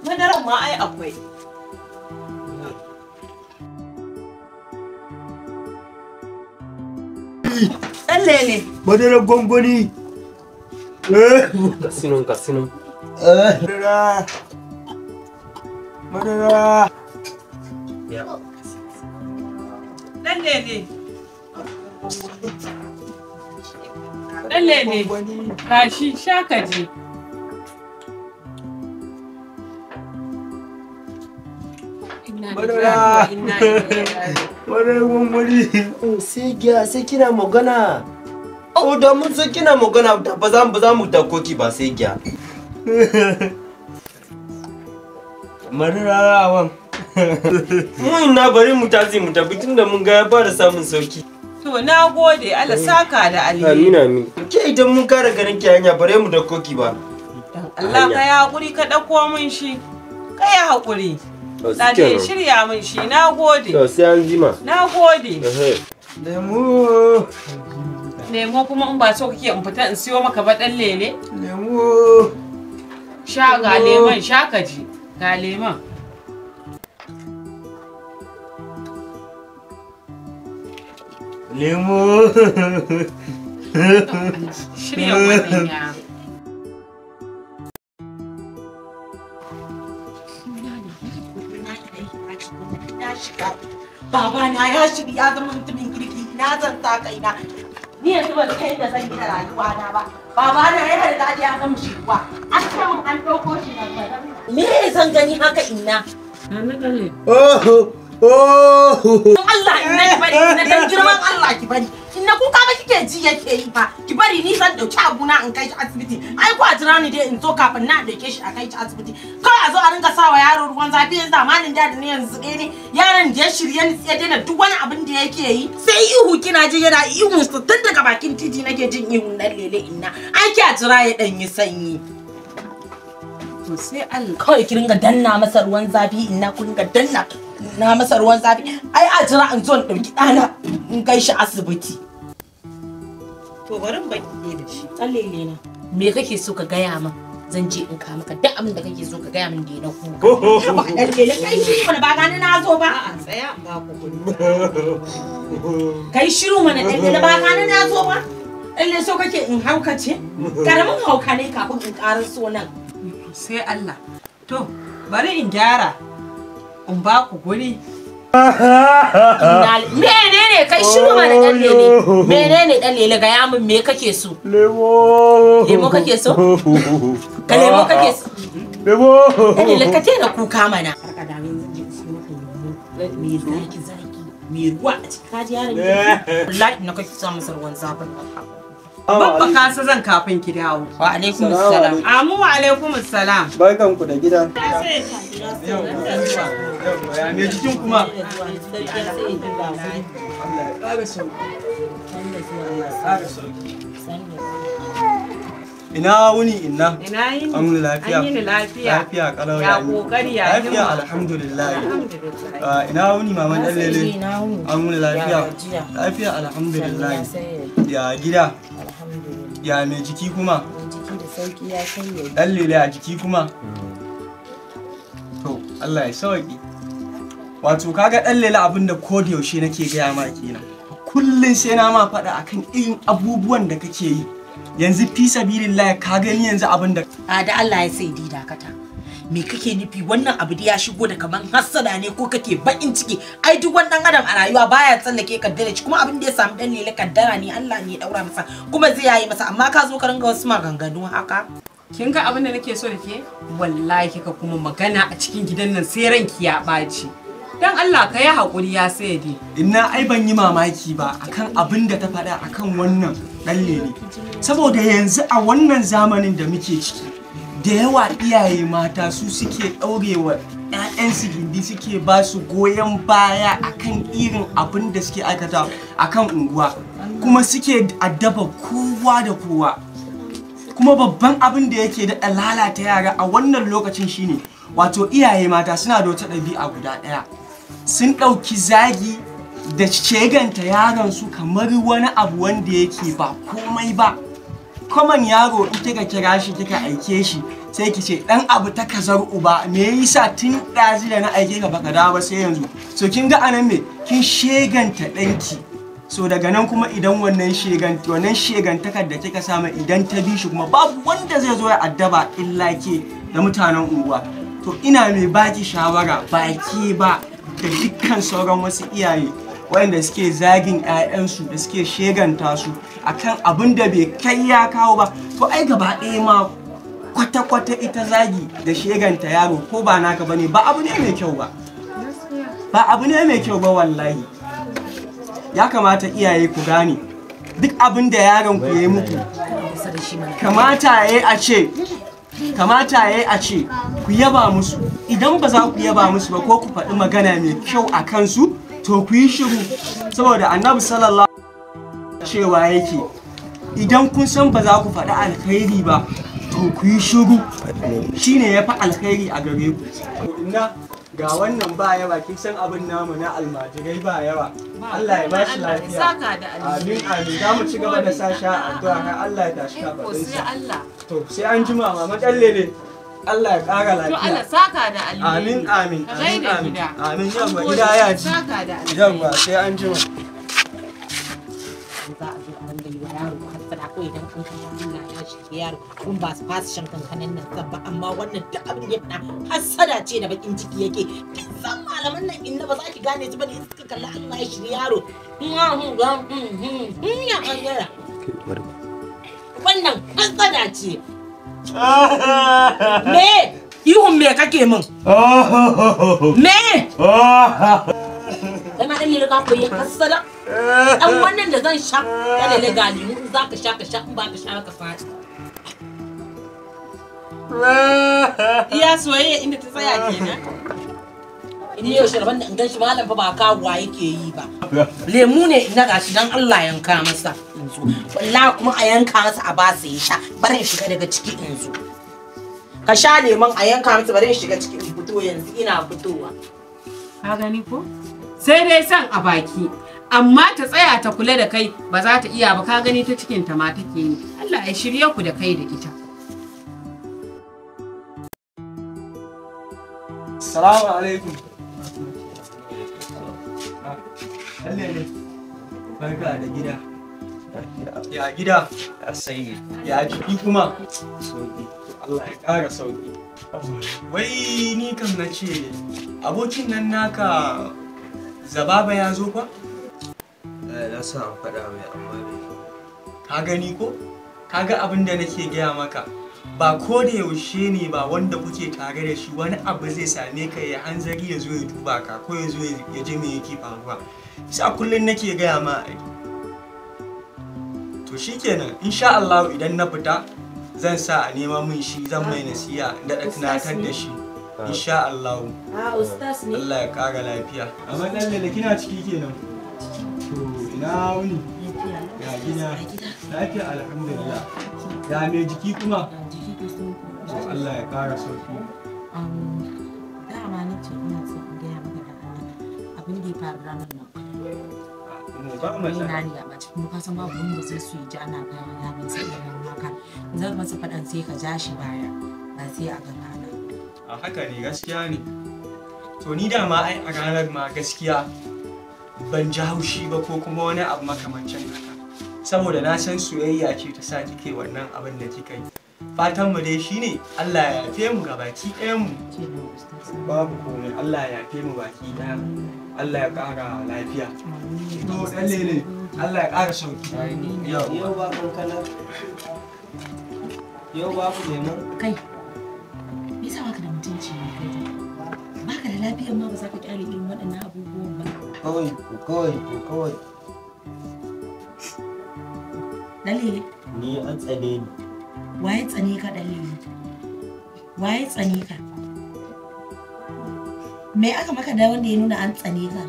S9: Madaran ma ai akwai. Dallele.
S1: Madarar gwangwani. Kasinun. Madara. Madara.
S9: Dallele. Dallele. Tashi sha ka je.
S1: Madara. Madarar gwangwani. Sai kina magana. Oh, da mun san kina magana ba za mu dauko ki ba sai giya. Madara. Mun na bari mu tazi mu tafi tunda mun ga ya fara samun sauki.
S9: To na gode Allah saka da alheri.
S1: Amin. Ke idan mun kara ganin ki hanya bare mu da koki ba.
S9: Allah ka yi hakuri ka dauko min shi. Ka yi hakuri. Na je shirya min shi. Na gode.
S1: To sai an jima.
S9: Na gode.
S1: Lemu.
S9: Lemo kuma in ba so kake in fita in siyo maka ba dan lele?
S1: Lemu.
S9: Sha ga leman, sha ka ji. Ga leman.
S3: Lemo.
S9: Shirya wannan yaro.
S10: Baba na ya shirya ya zama mutumin kirki na zan ta kaina. Ni yanzu ban kai da zan gina rayuwa na ba. Baba na ya riga ya gama shirwa. An ce mun an dauko shi na fara. Me zan gani haka inna? Allah inna ki bari inna dan girman Allah ki bari. Inna kuka ba kike ji yake yi fa. Ki bari ni zan dauki abuna in kai shi asibiti. Ai ko a jira ni dai in zo kafin na dauke shi a kai shi asibiti. Kawai a zo a ringa sawa yaro ruwan zafi yanzu zamanin da ne yanzu ne yaron da ya shirye ni sai daina duk wani abin da yake yi. Sai ihu kina ji yana ihu tun daga bakin titi nake jin ihun dan lele inna. Ai ki a jira ya dan yi sanyi. To sai Allah kawai ki ringa danna masa ruwan zafi inna ku ringa danna na masa ruwan zafi. Ai a jira in zo in dauki dana in kai shi asibiti. To bari baki da shi. Tsallele na. Me kake so ka gaya min? Zan je in ka maka duk abin da kake so ka gaya min da na kuka. Ba tsallele kai shi mana ba gani na zo ba. A'a tsaya ba ku kuɗi. Kai shiru mana tsallele ba gani na zo ba. Tsalle so kake in haukace? Karamin hauka ne kafin in ƙarar so nan.
S9: Sai Allah. To bari in gyara. In ba ku guri.
S10: Menene kai shiru mana dan lele? Menene dan lele ga yamin me kake so?
S3: Lemo.
S10: Lemo kake so? Ka lemo kake so?
S3: Lemo.
S10: Dan lele ka tena kuka mana. Ka da min ji su me zaki me ruwa a cikin kaji yaron ki. Wallahi na kake sa masa ruwan zafin nan.
S9: Babba ka sa zan kafin ki dawo.
S10: Wa alaikum assalam.
S9: Amu wa alaikum assalam.
S3: Barkan ku da gida.
S2: Ya me jikin kuma? Ina wuni inna?
S9: Ina yini?
S2: An wuni lafiya?
S9: An yini lafiya.
S2: Lafiya kalau
S9: ya kokari ya himma.
S2: Lafiya alhamdulillah. Ina wuni maman dan lele? An wuni lafiya? Lafiya alhamdulillah. Ya gida? Ya me jiki kuma?
S10: Jiki da sauki ya sanya.
S2: Dan lele a jiki kuma? To Allah ya sauki. Wato kaga dan lele abinda ko da yaushe nake gaya ma kenan. Kullun sai na ma faɗa akan irin abubuwan da kake yi. Yanzu fi sabilillah ka gani yanzu abin da
S10: da Allah ya sai dakata. Me kake nufi wannan abu da ya shigo da kaman hassada ne ko kake bakin ciki? Ai duk wani dan adam a rayuwa baya tsallake kaddara shi kuma abin da ya samu dan lele kaddara ne Allah ne ya daura masa kuma zai yayi masa amma ka zo ka ringa wasu maganganu haka.
S9: Kin ga abin da nake so da ke? Wallahi kika kuma magana a cikin gidan nan sai ranki ya ɓaci. Dan Allah ka yi haƙuri ya sai dai.
S2: Inna ai ban yi mamaki ba akan abin da ta faɗa akan wannan ɗan lele. Saboda yanzu a wannan zamanin da muke ciki da yawa iyaye mata su suke ɗaurewa ‘ya'yansu gindi suke ba su goyon baya akan irin abin da suke aikata akan unguwa kuma suke addaba kowa da kowa. Kuma babban abin da yake da lalata yara a wannan lokacin shine wato iyaye mata suna da wata ɗabi'a guda ɗaya. Sun ɗauki zagi da sheganta yaron su kamar wani abu wanda yake ba komai ba. Kaman yaro in kika kira shi kika aike shi sai ki ce dan abu ta kazar uba me yasa tun ɗazi da na aike ka baka dawo ba sai yanzu. So kin ga anan me kin sheganta ɗanki. So daga nan kuma idan wannan shegantakar da kika samu idan ta bi shi kuma babu wanda zai zo ya addaba illa ke da mutanen unguwa. To ina mai baki shawara baki ba da dukkan sauran wasu iyaye waɗanda suke zagin 'ya'yansu da suke sheganta su akan abin da bai kai ya kawo ba. To ai gaba ɗaya ma kwata-kwata ita zagi da sheganta yaro ko ba naka bane ba abu ne mai kyau ba. Ba abu ne mai kyau ba wallahi. Ya kamata iyaye ku gane duk abin da yaron ku yayi muku kamata yayi a ce ku yaba musu. Idan ba za ku yaba musu ba ko ku faɗi magana mai kyau a kansu to ku yi shiru saboda annabi sallallahu cewa yake idan kun san ba za ku faɗi alkhairi ba to ku yi shiru shine yafi alkhairi a gare ku. Inna ga wannan ba yawa kin san abin namu na almajirai ba yawa. Allah ya ba shi lafiya. Amin amin. Za mu ci gaba da sa sha addu'a har Allah ya tashi kafaɗinsa. To sai an jima mama ɗan lele. Allah ya ƙara lafiya.
S9: To Allah saka da alheri.
S2: Amin amin.
S9: Ka gaida gida.
S2: Amin yamma gida ya ji.
S9: Saka da alheri.
S2: Yamma sai an jima.
S10: Za a zo a ringa yi wa yaro hasada ko idan an kashe Allah ya shige yaro kun ba su fasa shan kankanin nan san ba amma wannan duk abin da ya fada hasada ce da bakin ciki yake san malaman nan inda ba za ki gane su ba ne suka kalli Allah ya shige yaro ya kangara wannan hasada ce me ihun me kake min me kana da lira ka koyi hasada dan wannan da zan sha da legali mu za ka sha in ba ka sha ka fadi iya soyayya inda ta tsaya kenan idan yau sharban da in ganshi malam fa ba kawuwa yake yi ba lemu ne ina gashi dan Allah yanka masa yanzu wallahi kuma a yanka masa a ba sa ya sha barin shiga daga ciki yanzu ka sha lemon a yanka masa barin shiga ciki in fito yanzu ina fitowa
S9: Ka gani ko? Sai dai san a baki. Amma ta tsaya ta kula da kai ba za ta iya ba, ka gani ta cikin ta ma take yi. Allah ya shirye ku da kai da ita.
S2: Assalamu alaikum. Barka da gida. Ya gida? Ya sai. Ya jiki kuma? Sauki. Allah ya ƙara sauki. Wai ni kam na ce abokin nan naka Zababa ya zo fa?
S1: Na sa an faɗa mai amma bai.
S2: Ka gani ko? Ka ga abin da nake gaya maka. Ba ko da yaushe ne ba wanda kuke tare da shi wani abu zai same ka ya hanzari ya zo ya duba ka ko ya zo ya je me yake faruwa. Sa kullum nake gaya ma ai. To shikenan insha Allah idan na fita zan sa a nema min shi zan mai nasiha da tunatar da shi. Insha Allah.
S10: Ustaz ne.
S2: Allah ya kara lafiya. Amma dan da kina ciki kenan. To ina wuni? Ya gida. Lafiya alhamdulillah. Ya me jiki kuma? To Allah ya kara sauki.
S10: Dama ni ce ina so in gaya maka da abin da ya faru ranar nan.
S2: Ba mu
S10: Ni na riga ba cikin ka san babu wanda zai so ya ji ana gaya wa yaron sai irin haka. Zan masa faɗan sai ka ja shi baya ba sai a gaba na.
S2: A haka ne gaskiya ne. To ni dama ai a ranar ma gaskiya ban ji haushi ba ko kuma wani abu makamancin haka. Saboda na san soyayya ce ta sa kike wannan abin da kika yi. Fatan mu dai shine Allah ya yafe mu ga baki ɗayan mu. Babu komai Allah ya yafe mu baki ɗaya. Allah ya ƙara lafiya. To dan lele Allah ya ƙara sauki.
S1: Yau ba kankana. Yau ba ku lemon.
S10: Kai. Me yasa baka da mutunci ne kai? Baka da lafiyar ma ba za ka kyale irin waɗannan abubuwan ba.
S1: Kawai.
S10: Dalili.
S1: Ni an tsane ni.
S10: Waye tsane ka dalili? Waye tsane ka? Me aka maka da wanda ya nuna an tsane ka?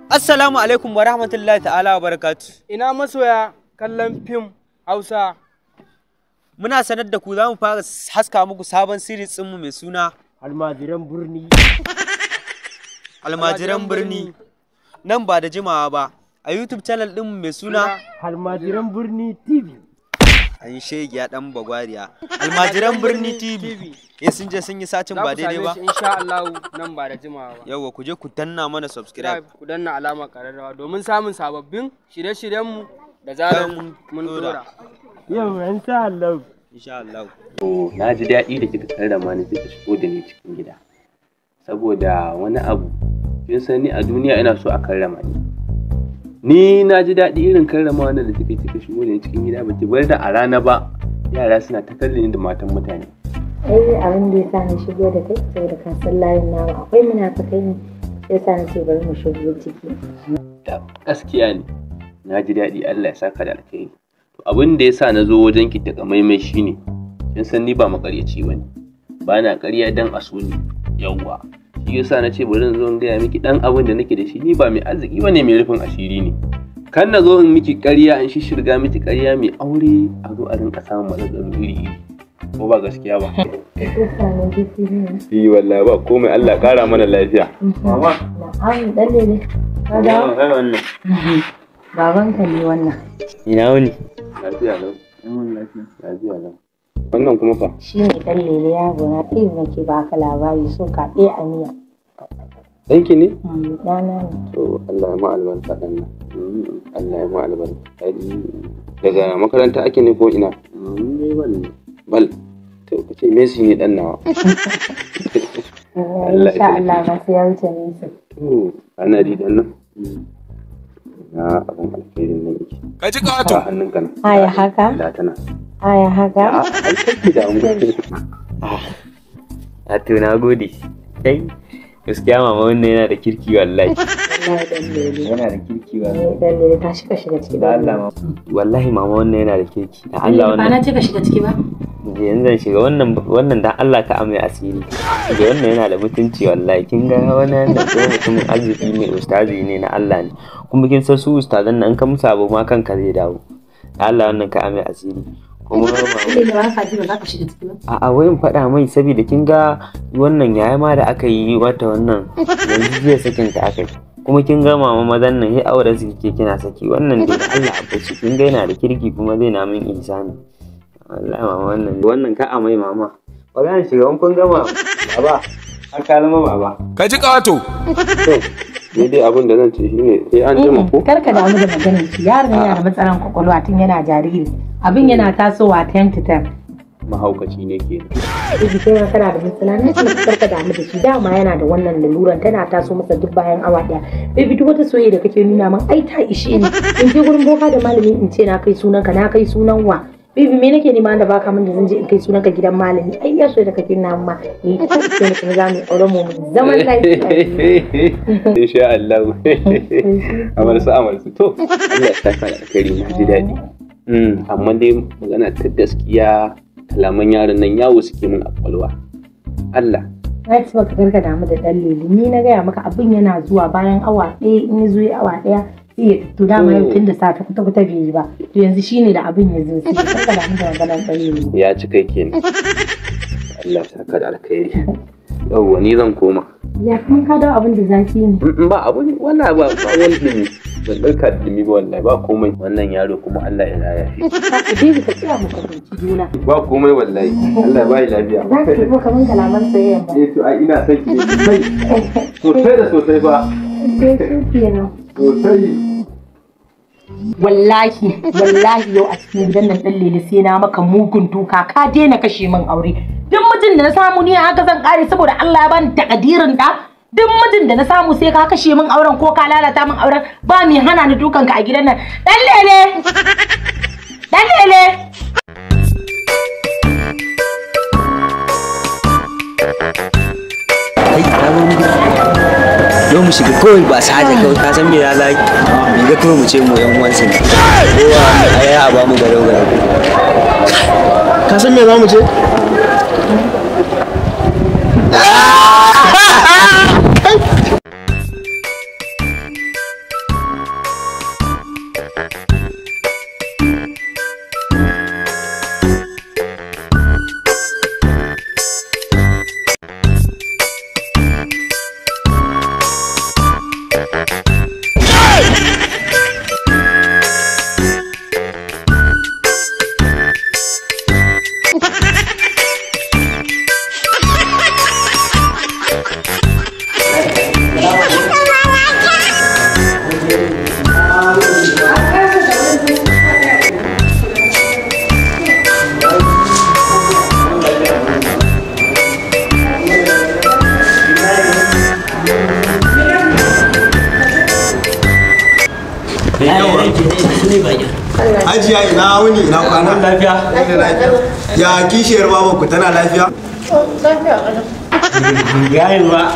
S5: Assalamu alaikum wa rahmatullahi ta'ala wa barakatu.
S2: Ina masoya kallon fim Hausa.
S5: Muna sanar da ku za mu fara haska muku sabon series ɗinmu mai suna
S1: Almajiran birni.
S5: Almajiran birni. Nan ba da jimawa ba a YouTube channel ɗinmu mai suna
S1: Almajiran birni TV.
S5: An shege ya ɗan bagwariya. Almajiran birni TV. Sun je sun yi sacin ba daidai ba.
S2: Insha Allah nan ba da jimawa ba.
S5: Yawwa ku je ku danna mana subscribe.
S2: Ku danna alamar ƙararrawa domin samun sababbin shirye-shiryenmu da zarar mun dora.
S1: Yau insha Allah.
S5: Insha Allah.
S11: Na ji daɗi da kika karrama ni kika shigo da ni cikin gida. Saboda wani abu kin san ni a duniya ina so a karrama ni. Ni na ji daɗi irin karrama wannan da kika shigo da ni cikin gida ba ki bar da a rana ba. Yara suna ta kalle ni da matan mutane.
S12: Ai abin da ya sa na shigo da kai saboda ka san layin nawa akwai munafukai ne ya sa na ce bari mu shigo ciki.
S11: Gaskiya ne. Na ji daɗi Allah ya saka da alkhairi. To abin da ya sa na zo wajen ki ta kamaimai shine kin san ni ba makaryaci bane. Ba na ƙarya dan a so ni. Yawwa. Shi yasa na ce bari in zo in gaya miki dan abin da nake da shi ni ba mai arziki bane mai rufin asiri ne. Kan na zo in miki ƙarya in shirga miki ƙarya mai aure a zo a rinka samun matsaloli iri-iri. Ko ba gaskiya ba? Yi wallahi ba komai Allah ƙara mana lafiya.
S12: Mama. Na'am dalle ne. Ka dawo?
S11: Wannan.
S12: Babanka ne wannan.
S11: Ina wuni? Lafiya lau. Wannan kuma fa?
S12: Shi ne ɗan lele yaro na ɗaya nake baka labari so ka ɗaya a miya.
S11: Ɗanki ne?
S12: Ɗana ne.
S11: To Allah ya ma albarka ɗan nan. Allah ya ma albarka. Daga makaranta ake ne ko ina? Bal. To kace Messi ne ɗan nawa.
S12: Insha Allah ba sai ya wuce Messi.
S11: To ana di ɗan nan. Na abin alkhairin nan yake.
S13: Ka ji ƙato.
S11: Hannunka nan.
S12: Aya haka?
S11: Da tana.
S12: Aya haka?
S11: Ai kake da mu.
S3: A to na gode. Kai gaskiya mama wannan yana da kirki wallahi. Yana da kirki wallahi.
S12: Dan lele ta shiga ciki da
S3: Allah wallahi mama wannan yana da kirki. Da Allah wannan.
S10: Ba na ce ka shiga ciki ba?
S3: Yanzu zan shiga wannan dan Allah ka amai asiri. Da wannan yana da mutunci wallahi. Kin ga wannan da kuma mutumin arziki ne ustazi ne na Allah ne. Kuma kin san su ustazan nan ka musu abu ma kanka zai dawo. Da Allah wannan ka amai asiri. Kuma a'a wai in faɗa mai saboda kin ga wannan yaya ma da aka yi mata wannan yanzu jiya sakin ta aka yi kuma kin ga mama mazan nan sai auren su kike kina saki wannan dai Allah a bace kin ga yana da kirki kuma zai na min ihsani wallahi mama wannan ka amai mama ba za ni shiga kun gama baba an kalma baba
S13: ka ji ƙato
S11: daidai abin da zan ce shine sai an jima ko
S10: karka damu da maganar shi yaron yana da matsalan kwakwalwa tun yana jariri abin yana tasowa time to time
S11: mahaukaci ne ke
S12: Ibi kai ma kana da matsala na ce karka damu da shi dama yana da wannan laluran tana taso masa duk bayan awa daya baby duk wata soyayya da kake nuna min ai ta ishe ni in je gurin boka da malami in ce na kai sunan ka na kai sunan wa baby me nake nema da baka min da zan je in kai sunan ka gidan malami ai ya soyayya da kake nuna min ma ni ta ce ni kuma za mu aure mu zaman lafiya
S11: insha Allah amarsu to Allah ya saka da alkhairi mu ji dadi amma dai magana ta gaskiya kalaman yaron nan yawo suke min a kwalwa Allah
S12: na ci baka karka damu da dan lele ni na gaya maka abin yana zuwa bayan awa ɗaya in ya zo awa ɗaya sai to dama yau tun da safe kuta bai yi ba to yanzu shine da abin ya zo sai karka damu da maganar dan lele
S11: ya ci kai kenan Allah ya saka da alkhairi yauwa ni zan koma
S12: ya kuma ka dawo abin da zaki ne
S11: ba abun wallahi ba wani dumi ban ɗauka da dumi ba wallahi ba komai wannan yaro kuma Allah ya raya shi
S12: ka tsaya mu kasance juna
S11: ba komai wallahi Allah ba ya lafiya
S12: za ka zo kaman kalaman soyayya ba
S11: to ai ina son ki sosai da sosai ba sosai
S10: wallahi yau a cikin gidan nan dan lele sai na maka mugun duka ka daina kashe min aure duk mutum da na samu ni haka zan kare saboda Allah ya bani takadirin da duk mutum da na samu sai ka kashe min auren ko ka lalata min auren ba mai hana ni dukan ka a gidan nan dan lele
S5: yau mu shiga kawai ba sa haja kawai ka san me ya zaki mu ga kawai mu ce mu yan uwansa ne kowa a yaya ba mu garau garau
S8: ka san me za mu ce
S14: Hajiya ina wuni ina kwana? Lafiya. Ya kishiyar babanku tana lafiya?
S3: Gayewa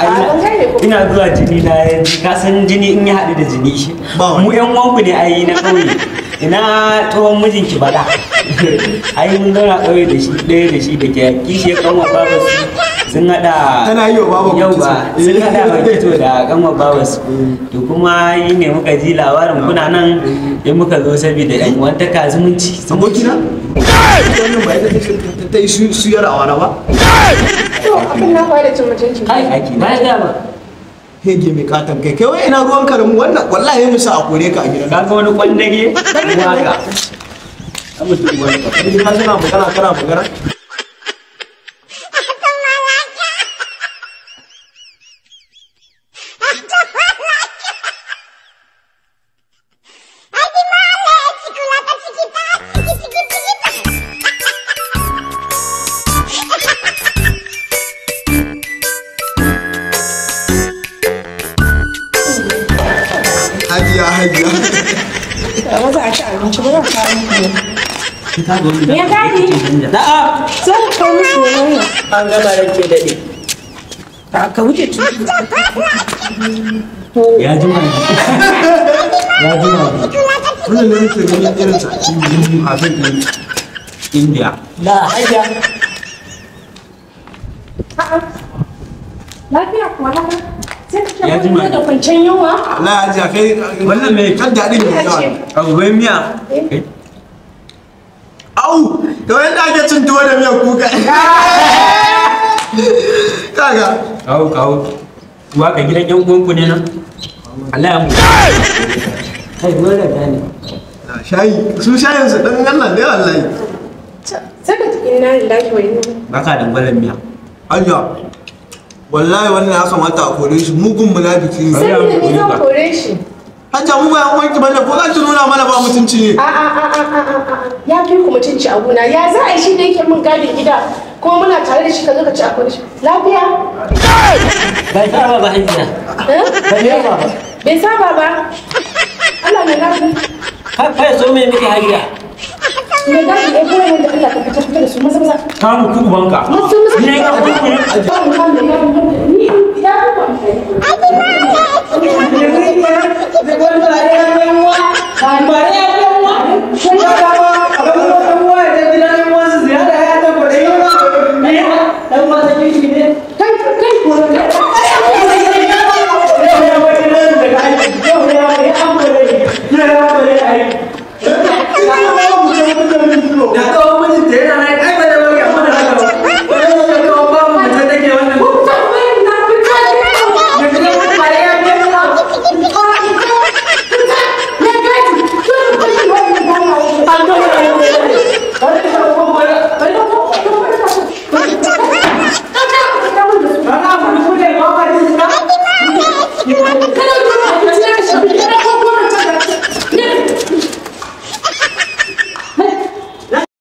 S3: ina zuwa jini na yanzu ka san jini in ya haɗu da jini mu yan uwanku ne ai na ƙauye ina tsohon mijinki bada ai mun zauna ƙauye da shi ɗaya da shi da ke kishiyar ƙanwar babarsu sun haɗa
S14: tana yi wa babanku
S3: yau ba sun haɗa bakito da ƙanwar babarsu to kuma yi ne muka ji labarin kuna nan in muka zo saboda yan uwantaka zumunci
S14: abokina wannan ba ita ta yi suyar a wani ba
S10: abin na da cin mutunci
S3: bayan dama
S14: hege mai katon kai kai wai ina ruwan ka da mu wannan wallahi mu sa a kore ka a gidan
S3: ka ga wani kwandage waka
S14: Kana magana. Hajiya.
S10: Ba za a ci abinci ba za a kawo muku. Me gadi? Da'a. Zan kawo musu wannan.
S6: An gama rake daɗe.
S10: Ka wuce tu.
S6: Ya ji mai.
S14: Wannan ne yake ganin irin sa cikin abin din India.
S6: La hajiya.
S10: Lafiya kuwa lafiya. Ya ji mai da kwanciyar yunwa.
S14: Allah hajiya kai
S6: Wannan me
S14: kan daɗin ne yawa.
S6: abu bai miya.
S14: Au, to yanda ake cin tuwo da miyar kuka. Kaga.
S6: Kawo. Kuwa ka gidan yan uwanku ne nan? Allah ya mu. Kai dole gane.
S14: Shayi, su shayin su dan Allah ne wallahi.
S10: Saka inna lillahi wa inna.
S6: Baka dangalan miya.
S14: Hajiya. Wallahi wannan ya kamata a kore shi mugun munafiki ne.
S10: Sai da ni zan kore shi.
S14: Hajiya mu ba yan uwanki bane ko za ki nuna mana ba mutunci ne.
S10: Ya fi ku mutunci a gona. Ya za a yi shi da yake min gadin gida kuma muna tare da shi ka zo ka ci a kore shi. Lafiya?
S6: Bai saba ba hajiya.
S10: Bai saba ba. Allah mai lafiya.
S6: Kai so me miki hajiya?
S10: Me gadi ɗaya kuma yadda Allah ka fitar da su maza.
S6: Ka mu ku banka.
S10: Ne ga ku ne. Ni ya ku amfani.